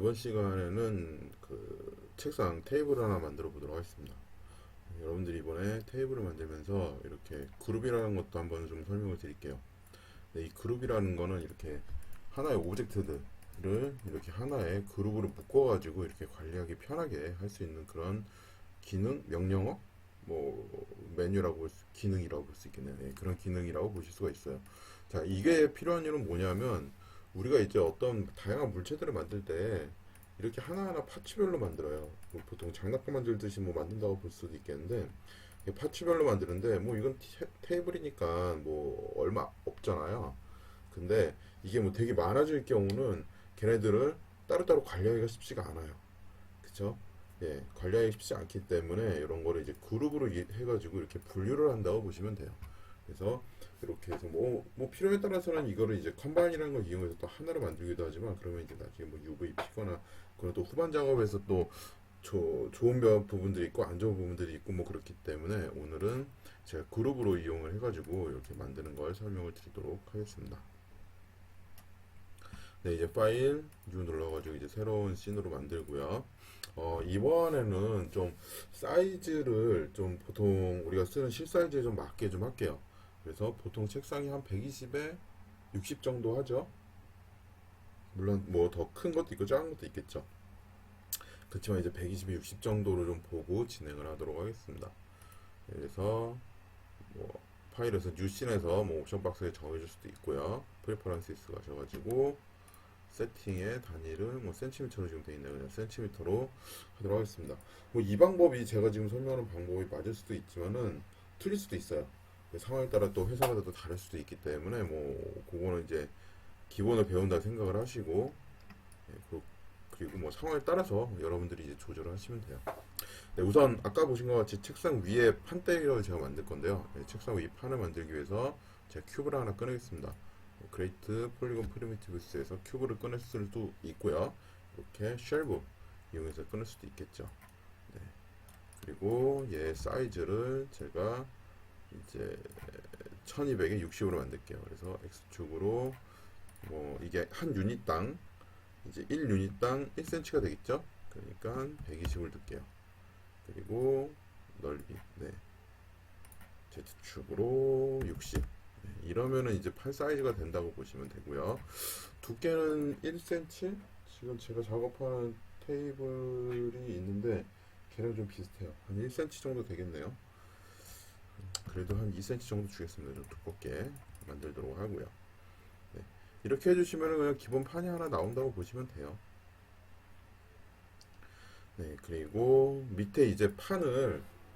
이번 시간에는 그 책상 테이블 하나 만들어 보도록 하겠습니다. 여러분들이 이번에 테이블을 만들면서 이렇게 그룹이라는 것도 한번 좀 설명을 드릴게요. 이 그룹이라는 거는 이렇게 하나의 오브젝트들을 이렇게 하나의 그룹으로 묶어가지고 이렇게 관리하기 편하게 할 수 있는 그런 기능, 명령어, 메뉴라고 기능이라고 볼 수 있겠네요. 그런 기능이라고 보실 수가 있어요. 자, 이게 필요한 이유는 뭐냐면 우리가 이제 어떤 다양한 물체들을 만들 때 이렇게 하나하나 파츠별로 만들어요. 보통 장난감 만들듯이 만든다고 볼 수도 있겠는데 파츠별로 만드는데 이건 테이블이니까 얼마 없잖아요. 근데 이게 되게 많아질 경우는 걔네들을 따로따로 관리하기가 쉽지가 않아요. 그쵸? 예, 관리하기 쉽지 않기 때문에 이런 거를 이제 그룹으로 해가지고 이렇게 분류를 한다고 보시면 돼요. 그래서 이렇게 해서 필요에 따라서는 이거를 이제 컴바인이라는 걸 이용해서 또 하나로 만들기도 하지만 그러면 이제 나중에 UVP거나 그런 또 후반 작업에서 또 좋은 부분들이 있고 안 좋은 부분들이 있고 그렇기 때문에 오늘은 제가 그룹으로 이용을 해가지고 이렇게 만드는 걸 설명을 드리도록 하겠습니다. 네, 이제 파일 뉴 눌러가지고 이제 새로운 씬으로 만들고요. 이번에는 좀 사이즈를 좀 보통 우리가 쓰는 실사이즈에 좀 맞게 좀 할게요. 그래서 보통 책상이 한 120에 60 정도 하죠. 물론 더 큰 것도 있고 작은 것도 있겠죠. 그렇지만 이제 120에 60 정도로 좀 보고 진행을 하도록 하겠습니다. 그래서 파일에서 뉴씬에서 옵션 박스에 정해줄 수도 있고요. 프레퍼런시스 가셔가지고 세팅의 단위를 센티미터로 지금 되어 있네요. 그냥 센티미터로 하도록 하겠습니다. 이 방법이 제가 지금 설명하는 방법이 맞을 수도 있지만은 틀릴 수도 있어요. 상황에 따라 또 회사마다 또 다를 수도 있기 때문에 그거는 이제 기본을 배운다 생각을 하시고 그리고 상황에 따라서 여러분들이 이제 조절을 하시면 돼요. 네, 우선 아까 보신 것 같이 책상 위에 판때기를 제가 만들 건데요. 책상 위 판을 만들기 위해서 제가 큐브를 하나 꺼내겠습니다. 그레이트 폴리곤 프리미티브스에서 큐브를 꺼낼 수도 있고요. 이렇게 쉘브 이용해서 꺼낼 수도 있겠죠. 네. 그리고 얘 사이즈를 제가 이제 1200에 60으로 만들게요. 그래서 X축으로 이게 한 유닛당 이제 1유닛당 1cm가 되겠죠. 그러니까 120을 둘게요. 그리고 넓이 Z축으로 60. 이러면은 이제 팔 사이즈가 된다고 보시면 되고요. 두께는 1cm? 지금 제가 작업하는 테이블이 있는데 걔랑 좀 비슷해요. 한 1cm 정도 되겠네요. 그래도 한 2cm 정도 주겠습니다. 좀 두껍게 만들도록 하고요. 네. 이렇게 해주시면 그냥 기본 판이 하나 나온다고 보시면 돼요. 네, 그리고 밑에 이제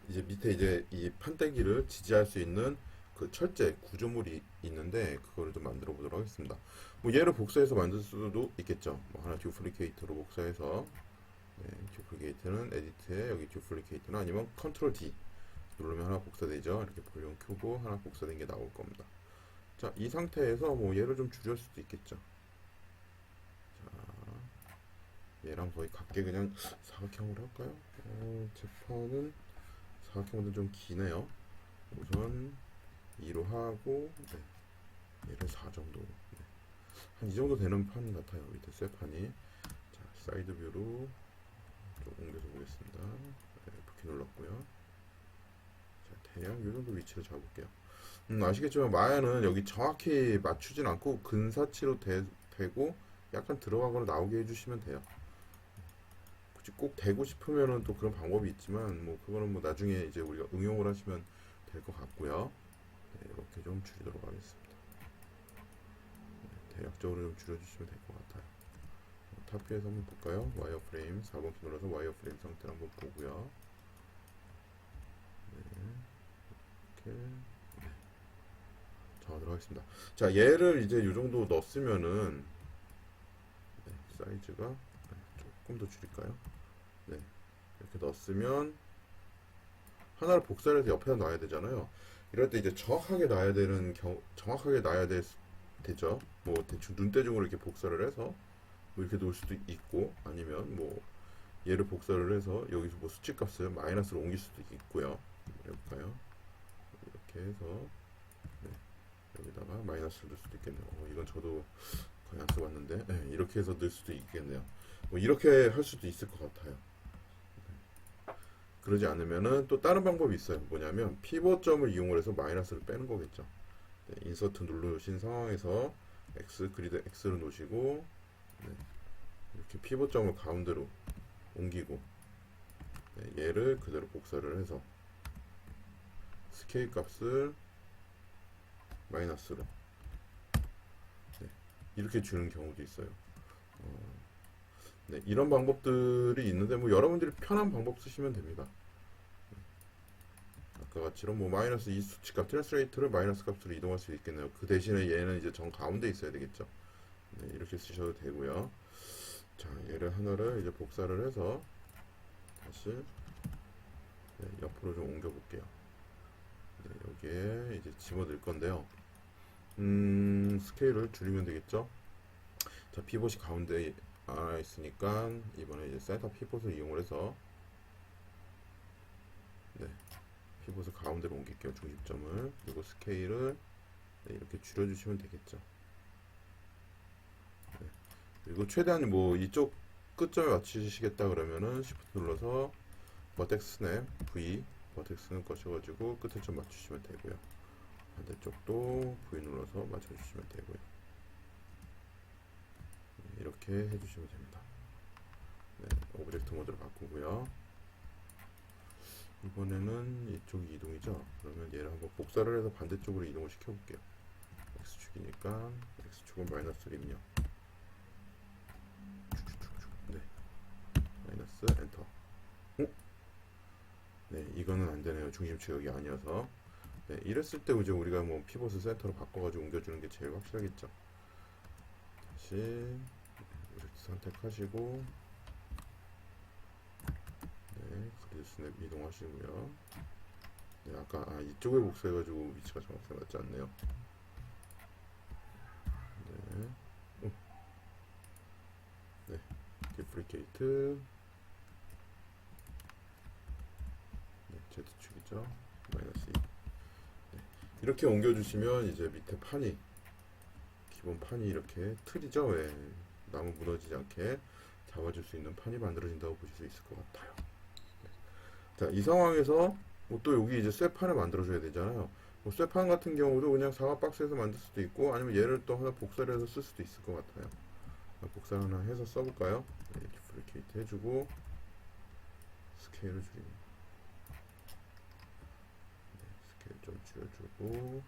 밑에 이제 이 판때기를 지지할 수 있는 그 철제 구조물이 있는데 그거를 좀 만들어 보도록 하겠습니다. 얘를 복사해서 만들 수도 있겠죠. 하나 듀플리케이트로 복사해서 듀플리케이트는 에디트에 여기 듀플리케이트는 아니면 컨트롤 D 누르면 하나 복사되죠. 이렇게 볼륨 큐브 하나 복사된 게 나올 겁니다. 자, 이 상태에서 얘를 좀 줄일 수도 있겠죠. 자, 얘랑 거의 같게 그냥 사각형으로 할까요? 재판은 사각형보다 좀 기네요. 우선 2로 하고 얘를 4 정도 한 이 정도 되는 판 같아요. 밑에 쇠판이. 자, 사이드 뷰로 좀 옮겨서 보겠습니다. F 키 눌렀고요. 자, 대략 이 정도 위치를 잡을게요. 아시겠지만 마야는 여기 정확히 맞추진 않고 근사치로 되고 약간 들어가거나 나오게 해주시면 돼요. 굳이 꼭 되고 싶으면은 또 그런 방법이 있지만 그거는 나중에 이제 우리가 응용을 하시면 될 것 같고요. 네, 이렇게 좀 줄이도록 하겠습니다. 네, 대략적으로 좀 줄여주시면 될 것 같아요. 탑뷰에서 한번 볼까요? 와이어프레임 4번 키 눌러서 와이어프레임 상태를 한번 보고요. 네, 이렇게 정하도록 하겠습니다. 자, 얘를 이제 이 정도 넣었으면은 사이즈가 조금 더 줄일까요? 네, 이렇게 넣었으면 하나를 복사를 해서 옆에다 놔야 되잖아요. 이럴 때 이제 정확하게 놔야 되죠. 대충 눈대중으로 이렇게 복사를 해서 이렇게 놓을 수도 있고 아니면 얘를 복사를 해서 여기서 수치값을 마이너스로 옮길 수도 있고요. 해볼까요? 이렇게 해서 여기다가 마이너스를 넣을 수도 있겠네요. 이건 저도 거의 안 써봤는데 이렇게 해서 넣을 수도 있겠네요. 뭐 이렇게 할 수도 있을 것 같아요. 그러지 않으면은 또 다른 방법이 있어요. 뭐냐면 피벗점을 이용을 해서 마이너스를 빼는 거겠죠. 네, 인서트 누르신 상황에서 X 그리드 X를 놓으시고 네, 이렇게 피벗점을 가운데로 옮기고 네, 얘를 그대로 복사를 해서 스케일 값을 마이너스로 네, 이렇게 주는 경우도 있어요. 네, 이런 방법들이 있는데 뭐 여러분들이 편한 방법 쓰시면 됩니다. 아까 같이로 뭐 마이너스 이 수치값 트랜스레이트를 마이너스 값으로 이동할 수 있겠네요. 그 대신에 얘는 이제 정 가운데 있어야 되겠죠. 네, 이렇게 쓰셔도 되고요. 자, 얘를 하나를 이제 복사를 해서 다시 네, 옆으로 좀 옮겨 볼게요. 네, 여기에 이제 집어넣을 건데요. 스케일을 줄이면 되겠죠. 자, 피봇이 가운데 있으니까 이번에 이제 센터 피봇을 이용을 해서 네, 피봇을 가운데로 옮길게요. 중심점을. 그리고 스케일을 네, 이렇게 줄여주시면 되겠죠. 네, 그리고 최대한 뭐 이쪽 끝점에 맞추시겠다 그러면은 Shift 눌러서 버텍스 스냅 V 버텍스 스냅 거셔가지고 끝에 좀 맞추시면 되고요. 반대쪽도 V 눌러서 맞춰주시면 되고요. 네, 이렇게 해주시면 됩니다. 네, 오브젝트 모드로 바꾸고요. 이번에는 이쪽이 이동이죠. 그러면 얘를 한번 복사를 해서 반대쪽으로 이동을 시켜볼게요. X축이니까 X축은 마이너스 입력. 네, 마이너스 엔터. 네, 이거는 안 되네요. 중심축 여기 아니어서. 네, 이랬을 때 이제 우리가 뭐 피벗을 센터로 바꿔가지고 옮겨주는 게 제일 확실하겠죠. 다시 이렇게 선택하시고, 네, 그리드 스냅 이동하시고요. 네, 아까 이쪽에 복사해가지고 위치가 정확히 맞지 않네요. 네, 네, 디프리케이트, 네, Z축이죠. 마이너스 2. 네, 이렇게 옮겨주시면 이제 밑에 판이 기본 판이 이렇게 틀이죠. 왜 나무 무너지지 않게 잡아줄 수 있는 판이 만들어진다고 보실 수 있을 것 같아요. 자, 이 상황에서 뭐또 여기 이제 쇠판을 만들어줘야 되잖아요. 뭐 쇠판 같은 경우도 그냥 사과 박스에서 만들 수도 있고 아니면 얘를 또 하나 복사를 해서 쓸 수도 있을 것 같아요. 복사 하나 해서 써볼까요? 네, 이렇게 브레이케이트 해주고 스케일을 줄이고 네, 스케일 좀 줄여주고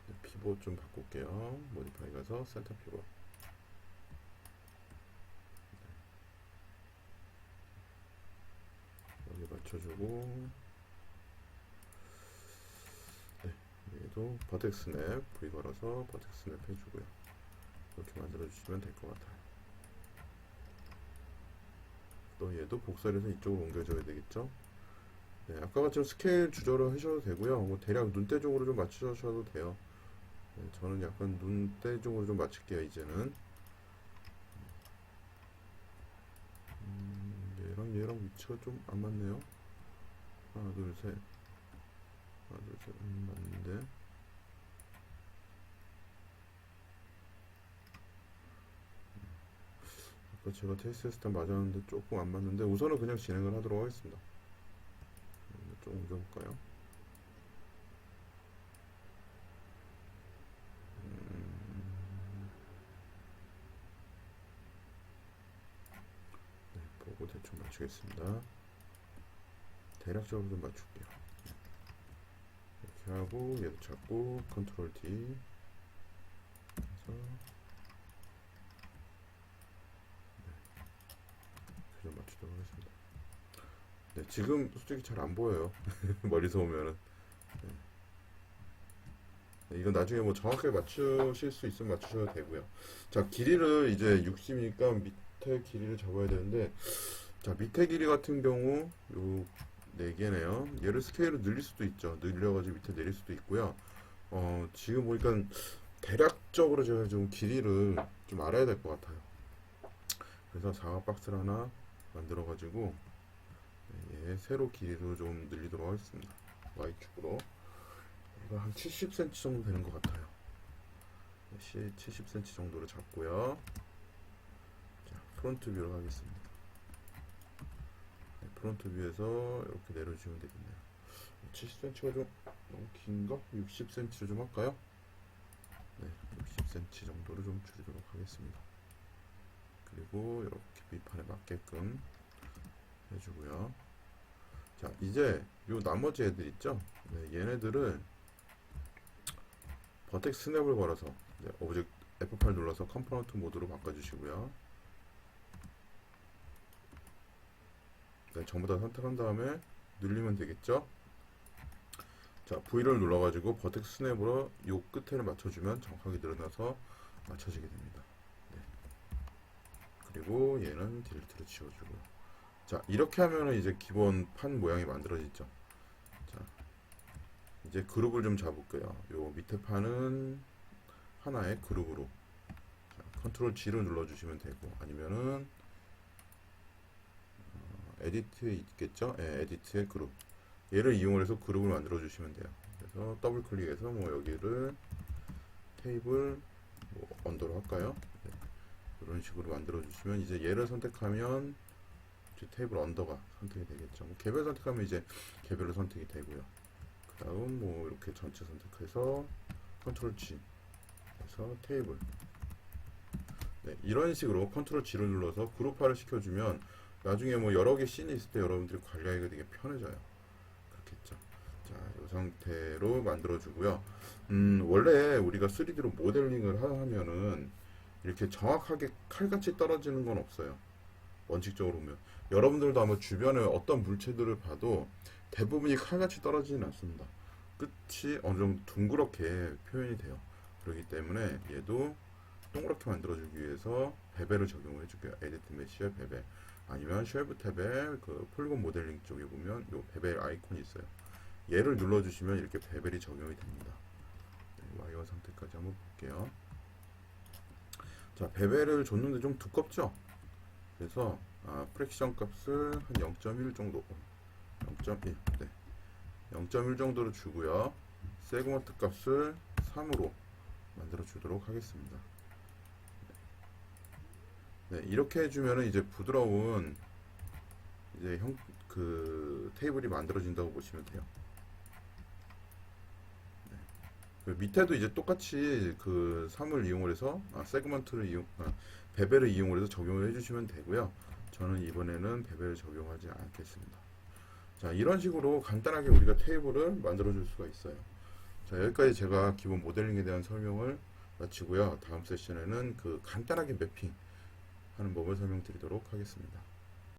네, 피봇 좀 바꿀게요. 모디파이 가서 센터 피봇 여기 맞춰주고 네, 얘도 버텍스 스냅 V 걸어서 버텍스 스냅 해주고요. 이렇게 만들어주시면 될 것 같아요. 또 얘도 복사를 해서 이쪽으로 옮겨줘야 되겠죠. 네, 아까 같이 스케일 조절을 하셔도 되고요. 뭐 대략 눈대 쪽으로 좀 맞추셔도 돼요. 네, 저는 약간 눈대 쪽으로 좀 맞출게요. 이제는 얘랑 위치가 좀 안 맞네요. 하나 둘셋 하나 둘셋 맞는데 아까 제가 테스트 했을 때 맞았는데 조금 안 맞는데 우선은 그냥 진행을 하도록 하겠습니다. 좀 옮겨볼까요? 네, 보고 대충 맞추겠습니다. 대략적으로 좀 맞출게요. 이렇게 하고 얘도 잡고 컨트롤 D 해서 좀 맞추도록 하겠습니다. 네, 지금 솔직히 잘 안 보여요. 멀리서 오면은. 네, 이건 나중에 뭐 정확하게 맞추실 수 있으면 맞추셔도 되고요. 자, 길이를 이제 60이니까 밑에 길이를 잡아야 되는데, 자, 밑에 길이 같은 경우 요 4개네요. 얘를 스케일을 늘릴 수도 있죠. 늘려가지고 밑에 내릴 수도 있고요. 지금 보니까 대략적으로 제가 좀 길이를 좀 알아야 될 것 같아요. 그래서 사각 박스를 하나 만들어가지고 얘 세로 길이로 좀 늘리도록 하겠습니다. Y축으로. 이거 한 70cm 정도 되는 것 같아요. 70cm 정도로 잡고요. 프론트 뷰로 하겠습니다. 네, 프론트 뷰에서 이렇게 내려주시면 되겠네요. 70cm가 좀 너무 긴가? 60cm로 좀 할까요? 네, 60cm 정도로 좀 줄이도록 하겠습니다. 그리고 이렇게 밑판에 맞게끔 해주고요. 자, 이제 요 나머지 애들 있죠? 네, 얘네들을 버텍 스냅을 걸어서 오브젝트 F8 눌러서 컴포넌트 모드로 바꿔주시고요. 네, 전부 다 선택한 다음에 늘리면 되겠죠? 자, V를 눌러가지고 버텍 스냅으로 요 끝에를 맞춰주면 정확하게 늘어나서 맞춰지게 됩니다. 네. 그리고 얘는 딜리트로 지워주고요. 자, 이렇게 하면은 이제 기본 판 모양이 만들어지죠. 자, 이제 그룹을 좀 잡을게요. 요 밑에 판은 하나의 그룹으로 컨트롤 G를 눌러주시면 되고, 아니면은 에디트에 있겠죠? 네, 에디트의 그룹. 얘를 이용해서 그룹을 만들어 주시면 돼요. 그래서 더블 클릭해서 뭐 여기를 테이블 뭐 언더로 할까요? 네, 이런 식으로 만들어 주시면 이제 얘를 선택하면 이제 테이블 언더가 선택이 되겠죠. 뭐 개별 선택하면 이제 개별로 선택이 되고요. 그 다음 뭐 이렇게 전체 선택해서 컨트롤 G 해서 테이블. 네, 이런 식으로 컨트롤 G를 눌러서 그룹화를 시켜주면 나중에 뭐 여러 개 씬이 있을 때 여러분들이 관리하기가 되게 편해져요. 그렇겠죠. 자, 이 상태로 만들어주고요. 원래 우리가 3D로 모델링을 하면은 이렇게 정확하게 칼같이 떨어지는 건 없어요. 원칙적으로 보면. 여러분들도 아마 주변에 어떤 물체들을 봐도 대부분이 칼같이 떨어지진 않습니다. 끝이 어느 정도 둥그렇게 표현이 돼요. 그렇기 때문에 얘도 동그랗게 만들어주기 위해서 베벨을 적용을 해줄게요. 에디트 메시의 베벨. 아니면 쉘브 탭에 그 폴리곤 모델링 쪽에 보면 요 베벨 아이콘이 있어요. 얘를 눌러주시면 이렇게 베벨이 적용이 됩니다. 네, 와이어 상태까지 한번 볼게요. 자, 베벨을 줬는데 좀 두껍죠? 그래서 프랙션 값을 한 0.1 정도, 0.1, 네, 0.1 정도로 주고요. 세그먼트 값을 3으로 만들어 주도록 하겠습니다. 네, 이렇게 해주면은 이제 부드러운 이제 그 테이블이 만들어진다고 보시면 돼요. 네. 그 밑에도 이제 똑같이 그 3을 이용을 해서 세그먼트를 베벨을 이용을 해서 적용을 해주시면 되고요. 저는 이번에는 베벨을 적용하지 않겠습니다. 자, 이런 식으로 간단하게 우리가 테이블을 만들어 줄 수가 있어요. 자, 여기까지 제가 기본 모델링에 대한 설명을 마치고요. 다음 세션에는 그 간단하게 매핑 하는 법을 설명드리도록 하겠습니다.